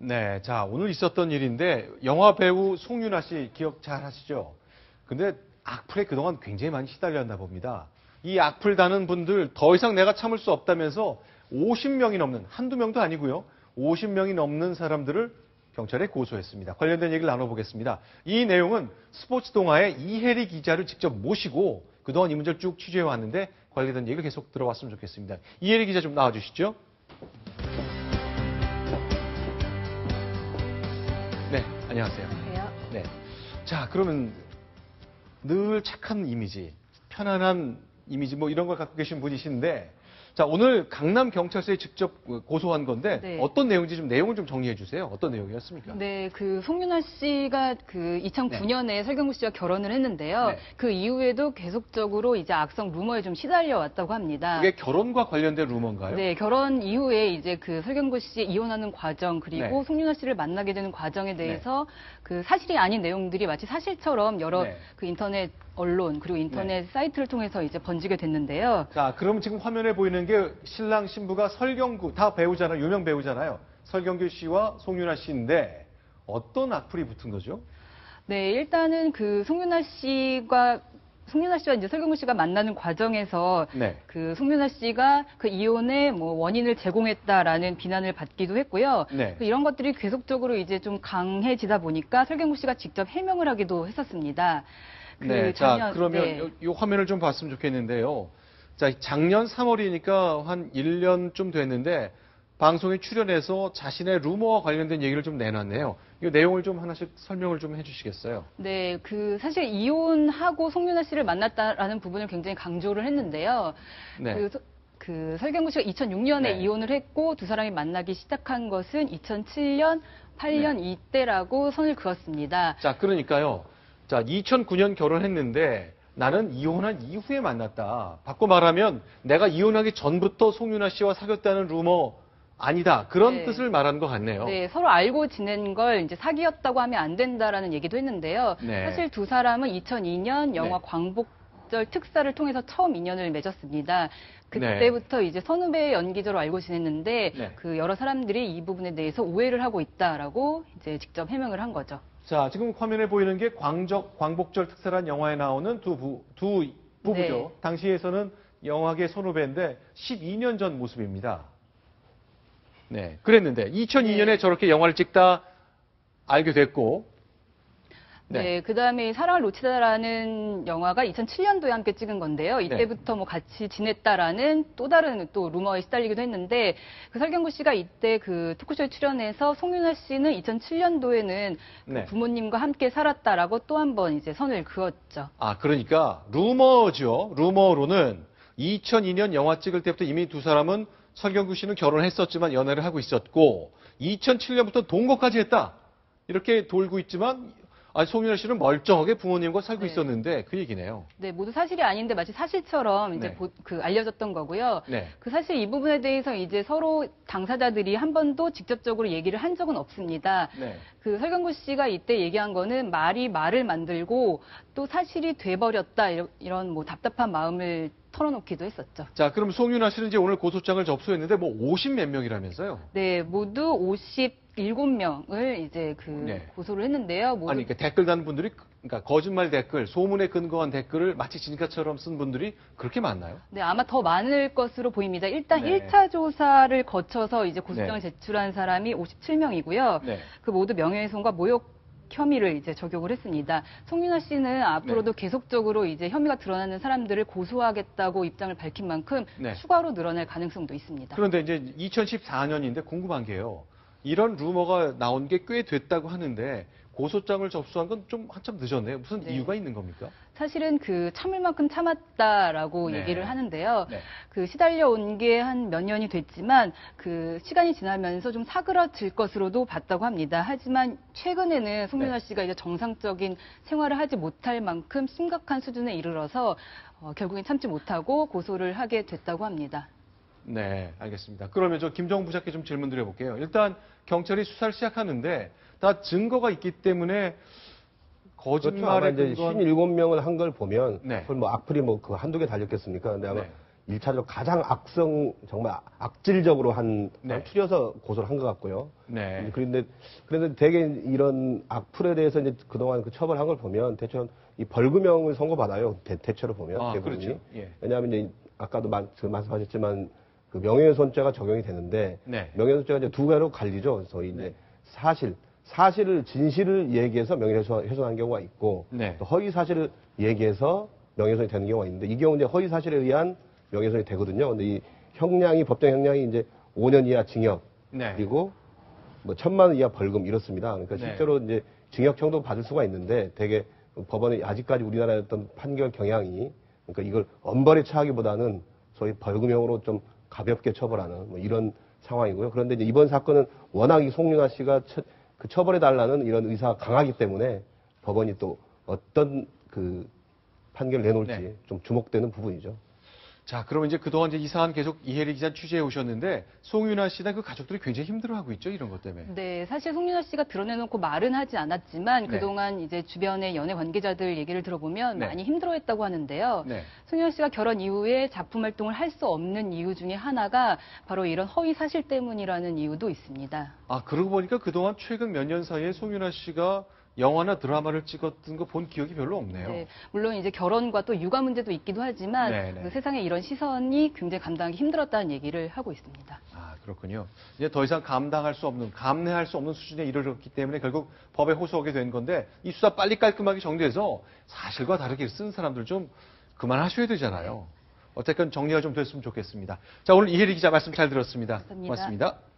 네, 자, 오늘 있었던 일인데 영화 배우 송윤아 씨 기억 잘 하시죠? 근데 악플에 그동안 굉장히 많이 시달렸나 봅니다. 이 악플 다는 분들 더 이상 내가 참을 수 없다면서 50명이 넘는, 한두 명도 아니고요. 50명이 넘는 사람들을 경찰에 고소했습니다. 관련된 얘기를 나눠보겠습니다. 이 내용은 스포츠 동아의 이혜리 기자를 직접 모시고 그동안 이 문제를 쭉 취재해 왔는데 관련된 얘기를 계속 들어봤으면 좋겠습니다. 이혜리 기자 좀 나와주시죠. 네, 안녕하세요. 안녕하세요. 네. 자, 그러면 늘 착한 이미지, 편안한 이미지 뭐 이런 걸 갖고 계신 분이신데 자, 오늘 강남경찰서에 직접 고소한 건데 네. 어떤 내용인지 좀 내용을 좀 정리해 주세요. 어떤 내용이었습니까? 네, 그 송윤아 씨가 그 2009년에 설경구 씨와 결혼을 했는데요. 네. 그 이후에도 계속적으로 이제 악성 루머에 좀 시달려 왔다고 합니다. 그게 결혼과 관련된 루머인가요? 네, 결혼 이후에 이제 그 설경구 씨 이혼하는 과정 그리고 네. 송윤아 씨를 만나게 되는 과정에 대해서 그 사실이 아닌 내용들이 마치 사실처럼 여러 네. 그 인터넷 언론 그리고 인터넷 사이트를 통해서 이제 번지게 됐는데요. 자, 그럼 지금 화면에 보이는 게 신랑 신부가 설경구, 다 배우잖아요. 유명 배우잖아요. 설경구 씨와 송윤아 씨인데 어떤 악플이 붙은 거죠? 네, 일단은 그 송윤아 씨와 이제 설경구 씨가 만나는 과정에서 네. 그 송윤아 씨가 그 이혼의 뭐 원인을 제공했다라는 비난을 받기도 했고요. 네. 이런 것들이 계속적으로 이제 좀 강해지다 보니까 설경구 씨가 직접 해명을 하기도 했었습니다. 네, 자, 작년, 그러면 네. 이 화면을 좀 봤으면 좋겠는데요. 자, 작년 3월이니까 한 1년쯤 됐는데 방송에 출연해서 자신의 루머와 관련된 얘기를 좀 내놨네요. 이 내용을 좀 하나씩 설명을 좀 해주시겠어요? 네, 그 사실 이혼하고 송윤아 씨를 만났다라는 부분을 굉장히 강조를 했는데요. 네. 그 설경구 씨가 2006년에 네. 이혼을 했고 두 사람이 만나기 시작한 것은 2007년, 8년 이때라고 선을 그었습니다. 자, 그러니까요. 자, 2009년 결혼했는데 나는 이혼한 이후에 만났다. 바꿔 말하면 내가 이혼하기 전부터 송윤아 씨와 사귀었다는 루머 아니다. 그런 네. 뜻을 말하는 것 같네요. 네, 서로 알고 지낸 걸 이제 사귀었다고 하면 안 된다라는 얘기도 했는데요. 네. 사실 두 사람은 2002년 영화 네. 광복절 특사를 통해서 처음 인연을 맺었습니다. 그때부터 이제 선후배 연기자로 알고 지냈는데 네. 그 여러 사람들이 이 부분에 대해서 오해를 하고 있다라고 이제 직접 해명을 한 거죠. 자, 지금 화면에 보이는 게 광복절 특사란 영화에 나오는 두 부부죠. 네. 당시에서는 영화계 선후배인데 12년 전 모습입니다. 네, 그랬는데 2002년에 네. 저렇게 영화를 찍다 알게 됐고 네, 그다음에 사랑을 놓치다라는 영화가 2007년도에 함께 찍은 건데요. 이때부터 뭐 같이 지냈다라는 또 다른 또 루머에 시달리기도 했는데 그 설경구 씨가 이때 그 토크쇼에 출연해서 송윤아 씨는 2007년도에는 네. 부모님과 함께 살았다라고 또 한 번 이제 선을 그었죠. 아, 그러니까 루머죠. 루머로는 2002년 영화 찍을 때부터 이미 두 사람은 설경구 씨는 결혼했었지만 연애를 하고 있었고 2007년부터 동거까지 했다. 이렇게 돌고 있지만 송윤아 씨는 멀쩡하게 부모님과 살고 네. 있었는데 그 얘기네요. 네, 모두 사실이 아닌데 마치 사실처럼 이제 네. 그 알려졌던 거고요. 네. 그 사실 이 부분에 대해서 이제 서로 당사자들이 한 번도 직접적으로 얘기를 한 적은 없습니다. 네. 그 설경구 씨가 이때 얘기한 거는 말이 말을 만들고 또 사실이 돼버렸다 이런 뭐 답답한 마음을 털어놓기도 했었죠. 자, 그럼 송윤아 씨는 이제 오늘 고소장을 접수했는데 뭐 50 몇 명이라면서요? 네, 모두 57명을 이제 네. 고소를 했는데요. 모두 아니, 그러니까 댓글 다는 분들이, 그러니까 거짓말 댓글, 소문에 근거한 댓글을 마치 진짜처럼 쓴 분들이 그렇게 많나요? 네, 아마 더 많을 것으로 보입니다. 일단 네. 1차 조사를 거쳐서 이제 고소장을 네. 제출한 사람이 57명이고요. 네. 그 모두 명예훼손과 모욕 혐의를 이제 적용을 했습니다. 송윤아 씨는 앞으로도 계속적으로 이제 혐의가 드러나는 사람들을 고소하겠다고 입장을 밝힌 만큼 네. 추가로 늘어날 가능성도 있습니다. 그런데 이제 2014년인데 궁금한 게요. 이런 루머가 나온 게 꽤 됐다고 하는데 고소장을 접수한 건 좀 한참 늦었네요. 무슨 네. 이유가 있는 겁니까? 사실은 그 참을 만큼 참았다라고 네. 얘기를 하는데요. 네. 그 시달려 온 게 한 몇 년이 됐지만 그 시간이 지나면서 좀 사그러질 것으로도 봤다고 합니다. 하지만 최근에는 송윤아 씨가 이제 정상적인 생활을 하지 못할 만큼 심각한 수준에 이르러서 결국엔 참지 못하고 고소를 하게 됐다고 합니다. 네, 알겠습니다. 그러면 저 김정우 부장께 좀 질문 드려볼게요. 일단 경찰이 수사를 시작하는데 다 증거가 있기 때문에 그렇죠. 아마 거짓말에 이제 근거한 57명을 한 걸 보면 네. 그걸 뭐 악플이 뭐 그 한두 개 달렸겠습니까? 근데 아마 네. 일차적으로 가장 정말 악질적으로 네. 추려서 고소를 한 것 같고요. 네. 그런데 대개 이런 악플에 대해서 이제 그동안 그 처벌한 걸 보면 대체로 이 벌금형을 선고받아요. 대체로 보면 아, 대부분이. 그렇죠. 예. 왜냐하면 이제 아까도 말씀하셨지만 그 명예훼손죄가 적용이 되는데 네. 명예훼손죄가 이제 두 가지로 갈리죠. 저희 이제 진실을 얘기해서 명예훼손한 경우가 있고 네. 또 허위 사실을 얘기해서 명예훼손이 되는 경우가 있는데 이 경우 이제 허위 사실에 의한 명예훼손이 되거든요. 근데 이 법정 형량이 이제 5년 이하 징역 네. 그리고 뭐 1,000만 원 이하 벌금 이렇습니다. 그러니까 네. 실제로 이제 징역형도 받을 수가 있는데 되게 법원이 아직까지 우리나라의 어떤 판결 경향이 그러니까 이걸 엄벌에 처하기보다는 소위 벌금형으로 좀 가볍게 처벌하는 뭐 이런 상황이고요. 그런데 이제 이번 사건은 워낙 이 송윤아 씨가 그 처벌해달라는 이런 의사가 강하기 때문에 법원이 또 어떤 그 판결을 내놓을지 네. 좀 주목되는 부분이죠. 자, 그러면 이제 그동안 이제 이 사안 계속 이혜리 기자 취재해 오셨는데 송윤아 씨나 그 가족들이 굉장히 힘들어하고 있죠, 이런 것 때문에. 네, 사실 송윤아 씨가 드러내놓고 말은 하지 않았지만 네. 그동안 이제 주변의 연예 관계자들 얘기를 들어보면 네. 많이 힘들어했다고 하는데요. 네. 송윤아 씨가 결혼 이후에 작품 활동을 할 수 없는 이유 중에 하나가 바로 이런 허위 사실 때문이라는 이유도 있습니다. 아, 그러고 보니까 그동안 최근 몇 년 사이에 송윤아 씨가 영화나 드라마를 찍었던 거 본 기억이 별로 없네요. 네, 물론 이제 결혼과 또 육아 문제도 있기도 하지만 네네. 그 세상에 이런 시선이 굉장히 감당하기 힘들었다는 얘기를 하고 있습니다. 아, 그렇군요. 이제 더 이상 감내할 수 없는 수준에 이르렀기 때문에 결국 법에 호소하게 된 건데 이 수사 빨리 깔끔하게 정리해서 사실과 다르게 쓴 사람들 좀 그만하셔야 되잖아요. 어쨌든 정리가 좀 됐으면 좋겠습니다. 자, 오늘 이혜리 기자 말씀 잘 들었습니다. 감사합니다. 고맙습니다.